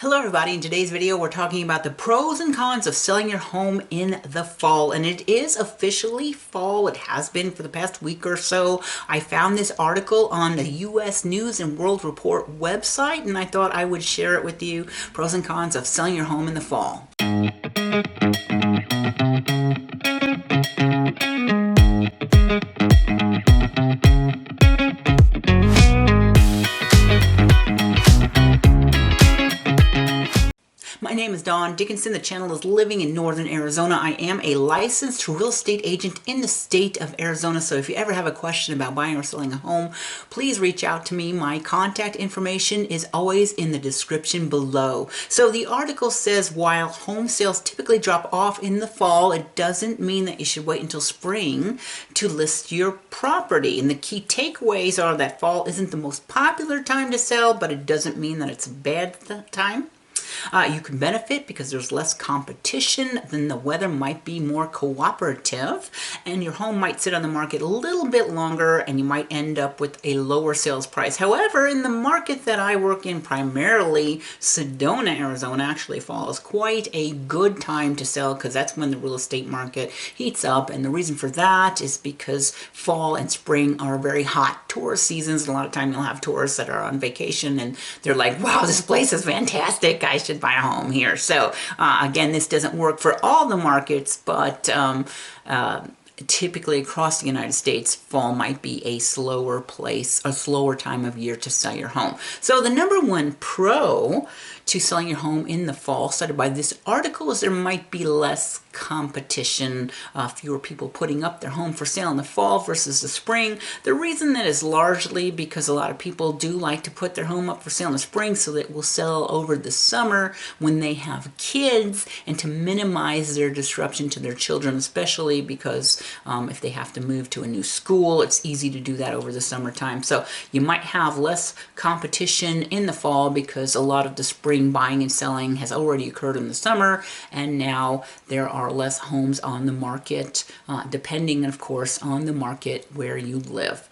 Hello everybody, in today's video we're talking about the pros and cons of selling your home in the fall, and it is officially fall. It has been for the past week or so. I found this article on the U.S. News and World Report website and I thought I would share it with you. Pros and cons of selling your home in the fall. My name is Dawn Dickinson. The channel is Living in Northern Arizona. I am a licensed real estate agent in the state of Arizona. So if you ever have a question about buying or selling a home, please reach out to me. My contact information is always in the description below. So the article says while home sales typically drop off in the fall, it doesn't mean that you should wait until spring to list your property. And the key takeaways are that fall isn't the most popular time to sell, but it doesn't mean that it's a bad time. You can benefit because there's less competition, then the weather might be more cooperative, and your home might sit on the market a little bit longer and you might end up with a lower sales price. However, in the market that I work in, primarily Sedona, Arizona, actually fall is quite a good time to sell because that's when the real estate market heats up, and the reason for that is because fall and spring are very hot tourist seasons, and a lot of time you'll have tourists that are on vacation and they're like, wow, this place is fantastic, I should buy a home here. So again, this doesn't work for all the markets, but typically across the United States, fall might be a slower time of year to sell your home. So the number one pro to selling your home in the fall, cited by this article, is there might be less competition, fewer people putting up their home for sale in the fall versus the spring. The reason that is largely because a lot of people do like to put their home up for sale in the spring so that it will sell over the summer when they have kids, and to minimize their disruption to their children, especially because if they have to move to a new school, it's easy to do that over the summertime. So you might have less competition in the fall because a lot of the spring buying and selling has already occurred in the summer, and now there are less homes on the market, depending, of course, on the market where you live.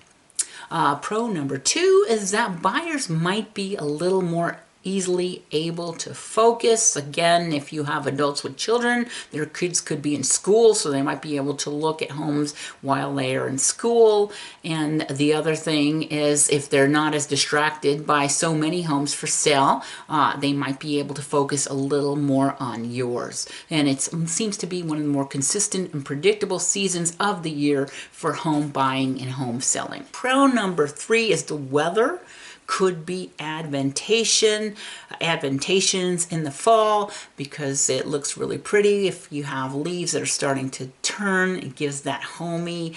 Pro number two is that buyers might be a little more easily able to focus. Again, if you have adults with children, their kids could be in school, so they might be able to look at homes while they are in school. And the other thing is, if they're not as distracted by so many homes for sale, they might be able to focus a little more on yours. And it seems to be one of the more consistent and predictable seasons of the year for home buying and home selling. Pro number three is the weather could be advantageous in the fall because it looks really pretty. If you have leaves that are starting to turn, it gives that homey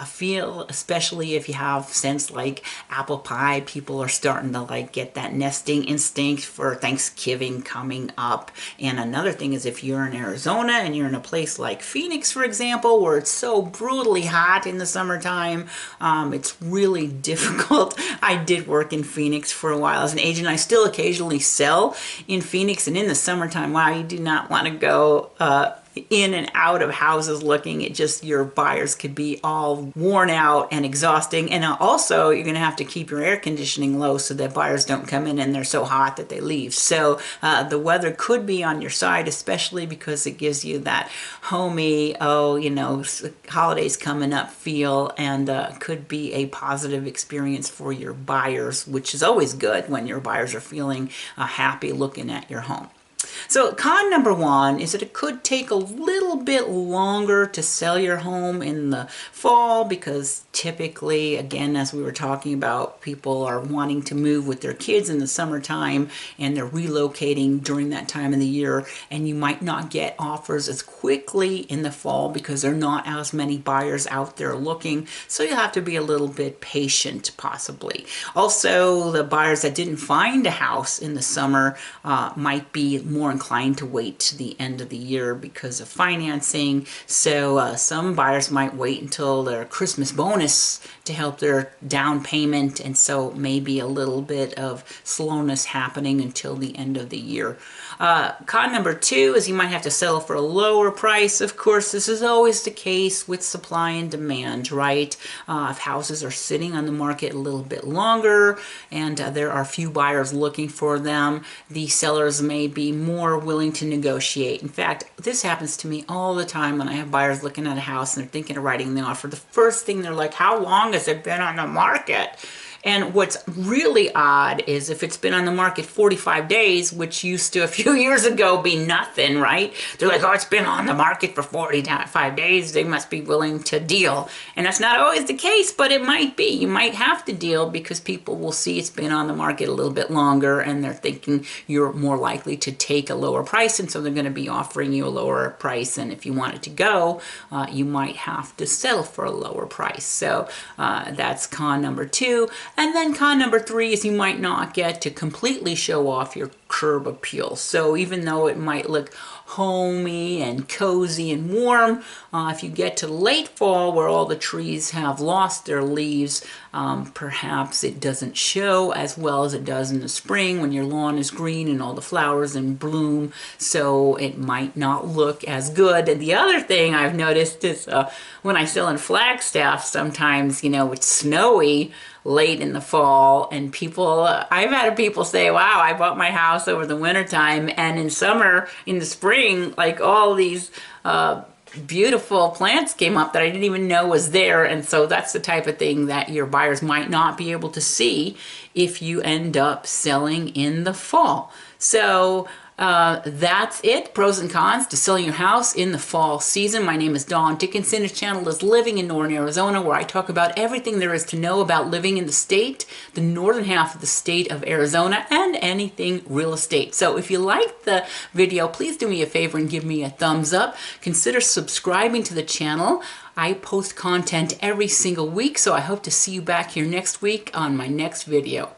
feel, especially if you have scents like apple pie. People are starting to get that nesting instinct for Thanksgiving coming up. And another thing is, if you're in Arizona and you're in a place like Phoenix, for example, where it's so brutally hot in the summertime, it's really difficult. I did work in Phoenix for a while as an agent. I still occasionally sell in Phoenix, and in the summertime, wow, you do not want to go in and out of houses looking at just your buyers could be all worn out and exhausting. And also you're going to have to keep your air conditioning low so that buyers don't come in and they're so hot that they leave. So the weather could be on your side, especially because it gives you that homey, holidays coming up feel, and could be a positive experience for your buyers, which is always good when your buyers are feeling happy looking at your home. So con number one is that it could take a little bit longer to sell your home in the fall because typically, again, as we were talking about, people are wanting to move with their kids in the summertime and they're relocating during that time of the year, and you might not get offers as quickly in the fall because there are not as many buyers out there looking. So you'll have to be a little bit patient, possibly. Also, the buyers that didn't find a house in the summer might be more inclined inclined to wait to the end of the year because of financing. So some buyers might wait until their Christmas bonus to help their down payment, and so maybe a little bit of slowness happening until the end of the year. Con number 2 is you might have to settle for a lower price. Of course, this is always the case with supply and demand, right? If houses are sitting on the market a little bit longer and there are few buyers looking for them, the sellers may be more willing to negotiate. In fact, this happens to me all the time when I have buyers looking at a house and they're thinking of writing the offer. The first thing they're like, how long has it been on the market? And what's really odd is if it's been on the market 45 days, which used to a few years ago be nothing, right? They're like, oh, it's been on the market for 45 days. They must be willing to deal. And that's not always the case, but it might be. You might have to deal because people will see it's been on the market a little bit longer and they're thinking you're more likely to take a lower price. And so they're going to be offering you a lower price. And if you want it to go, you might have to settle for a lower price. So that's con number 2. And then con number 3 is you might not get to completely show off your curb appeal. So even though it might look homey and cozy and warm, if you get to late fall where all the trees have lost their leaves, perhaps it doesn't show as well as it does in the spring when your lawn is green and all the flowers in bloom. So it might not look as good. And the other thing I've noticed is when I sell in Flagstaff, sometimes, it's snowy late in the fall, and I've had people say, wow, I bought my house over the wintertime, and in summer, in the spring, like all these beautiful plants came up that I didn't even know was there. And so that's the type of thing that your buyers might not be able to see if you end up selling in the fall. So that's it. Pros and cons to selling your house in the fall season. My name is Dawn Dickinson. This channel is Living in Northern Arizona, where I talk about everything there is to know about living in the state, the northern half of the state of Arizona, and anything real estate. So if you liked the video, please do me a favor and give me a thumbs up. Consider subscribing to the channel. I post content every single week, so I hope to see you back here next week on my next video.